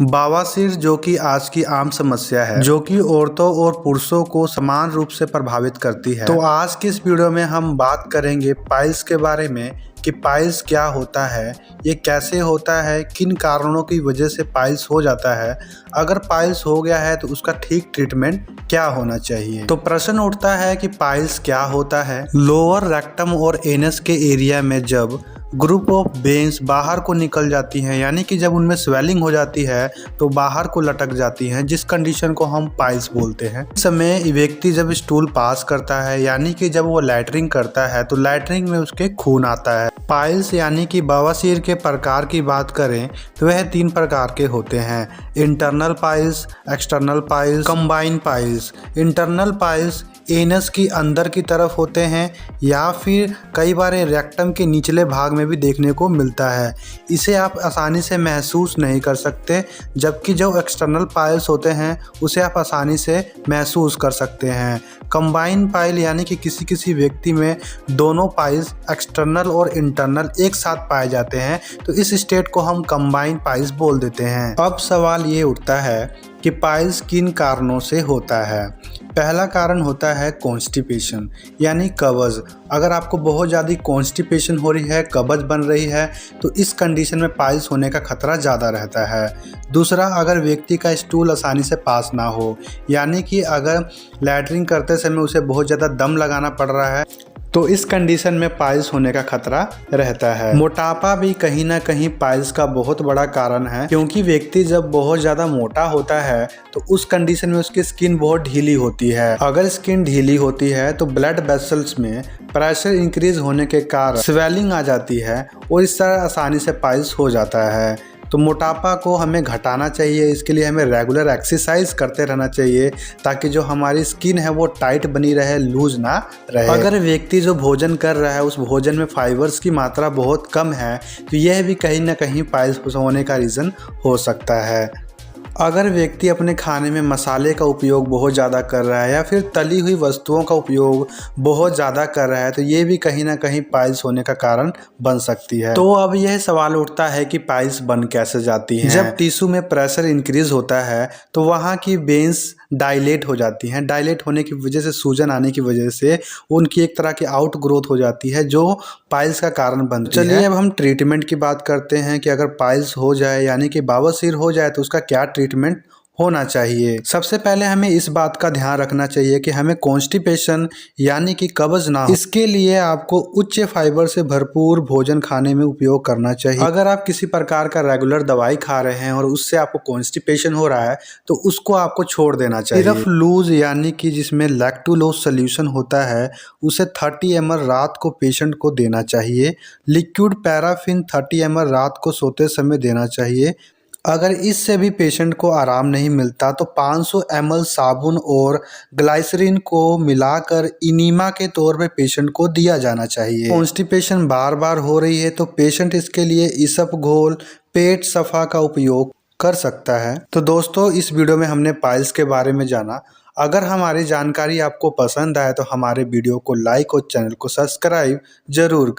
बवासीर जो कि आज की आम समस्या है, जो कि औरतों और पुरुषों को समान रूप से प्रभावित करती है। तो आज की इस वीडियो में हम बात करेंगे पाइल्स के बारे में कि पाइल्स क्या होता है, ये कैसे होता है, किन कारणों की वजह से पाइल्स हो जाता है, अगर पाइल्स हो गया है तो उसका ठीक ट्रीटमेंट क्या होना चाहिए। तो प्रश्न उठता है कि पाइल्स क्या होता है। लोअर रेक्टम और एनस के एरिया में जब ग्रुप ऑफ वेन्स बाहर को निकल जाती हैं, यानी कि जब उनमें स्वेलिंग हो जाती है तो बाहर को लटक जाती हैं, जिस कंडीशन को हम पाइल्स बोलते हैं। इस समय व्यक्ति जब स्टूल पास करता है, यानी कि जब वो लैट्रिन करता है तो लैट्रिन में उसके खून आता है। पाइल्स यानी कि बवासीर के प्रकार की बात करें तो वह 3 प्रकार के होते हैं: internal piles, external piles, combine piles. Internal piles anus की अंदर की तरफ होते हैं या फिर कई बार रेक्टम के निचले भाग में भी देखने को मिलता है। इसे आप आसानी से महसूस नहीं कर सकते, जबकि जो एक्सटर्नल पाइल्स होते हैं उसे आप आसानी से महसूस कर सकते हैं। कंबाइन पाइल यानी कि किसी व्यक्ति में दोनों पाइल्स एक्सटर्नल और इंटरनल एक साथ पाए जाते हैं, तो इस स्टेट को हम कंबाइन पाइल्स बोल देते हैं। अब सवाल ये उठता है कि पाइल्स किन कारणों से होता है। पहला कारण होता है कॉन्स्टिपेशन यानी कब्ज। अगर आपको बहुत ज़्यादा कॉन्स्टिपेशन हो रही है, कब्ज बन रही है, तो इस कंडीशन में पाइल्स होने का खतरा ज़्यादा रहता है। दूसरा, अगर व्यक्ति का स्टूल आसानी से पास ना हो, यानी कि अगर लैट्रिन करते समय उसे बहुत ज़्यादा दम लगाना पड़ रहा है, तो इस कंडीशन में पाइल्स होने का खतरा रहता है। मोटापा भी कहीं ना कहीं पाइल्स का बहुत बड़ा कारण है, क्योंकि व्यक्ति जब बहुत ज़्यादा मोटा होता है तो उस कंडीशन में उसकी स्किन बहुत ढीली होती है। अगर स्किन ढीली होती है तो ब्लड वेसल्स में प्रेशर इंक्रीज होने के कारण स्वेलिंग आ जाती है और इस तरह आसानी से पाइल्स हो जाता है। तो मोटापा को हमें घटाना चाहिए, इसके लिए हमें रेगुलर एक्सरसाइज करते रहना चाहिए ताकि जो हमारी स्किन है वो टाइट बनी रहे, लूज ना रहे। अगर व्यक्ति जो भोजन कर रहा है उस भोजन में फाइबर्स की मात्रा बहुत कम है तो यह भी कहीं ना कहीं पाइल्स होने का रीज़न हो सकता है। अगर व्यक्ति अपने खाने में मसाले का उपयोग बहुत ज़्यादा कर रहा है या फिर तली हुई वस्तुओं का उपयोग बहुत ज़्यादा कर रहा है तो ये भी कहीं ना कहीं पाइल्स होने का कारण बन सकती है। तो अब यह सवाल उठता है कि पाइल्स बन कैसे जाती हैं। जब टिश्यू में प्रेशर इंक्रीज होता है तो वहाँ की वेन्स डायलेट हो जाती हैं। डायलेट होने की वजह से, सूजन आने की वजह से उनकी एक तरह की आउट ग्रोथ हो जाती है जो पाइल्स का कारण बनती है। चलिए अब हम ट्रीटमेंट की बात करते हैं कि अगर पाइल्स हो जाए यानी कि बवासीर हो जाए तो उसका क्या ट्रीटमेंट होना चाहिए। सबसे पहले हमें इस बात का ध्यान रखना चाहिए कि हमें कॉन्स्टिपेशन यानी कि कब्ज ना हो। इसके लिए आपको उच्च फाइबर से भरपूर भोजन खाने में उपयोग करना चाहिए। अगर आप किसी प्रकार का रेगुलर दवाई खा रहे हैं और उससे आपको कॉन्स्टिपेशन हो रहा है तो उसको आपको छोड़ देना चाहिए। सिर्फ लूज यानी कि जिसमें लैक्टुलोज सोल्यूशन होता है उसे 30 ml रात को पेशेंट को देना चाहिए। लिक्विड पैराफिन 30 ml रात को सोते समय देना चाहिए। अगर इससे भी पेशेंट को आराम नहीं मिलता तो 500 ml साबुन और ग्लाइसरीन को मिलाकर इनीमा के तौर पे पेशेंट को दिया जाना चाहिए। कॉन्स्टिपेशन बार बार हो रही है तो पेशेंट इसके लिए इसबगोल पेट सफा का उपयोग कर सकता है। तो दोस्तों, इस वीडियो में हमने पाइल्स के बारे में जाना। अगर हमारी जानकारी आपको पसंद आए तो हमारे वीडियो को लाइक और चैनल को सब्सक्राइब जरूर करें।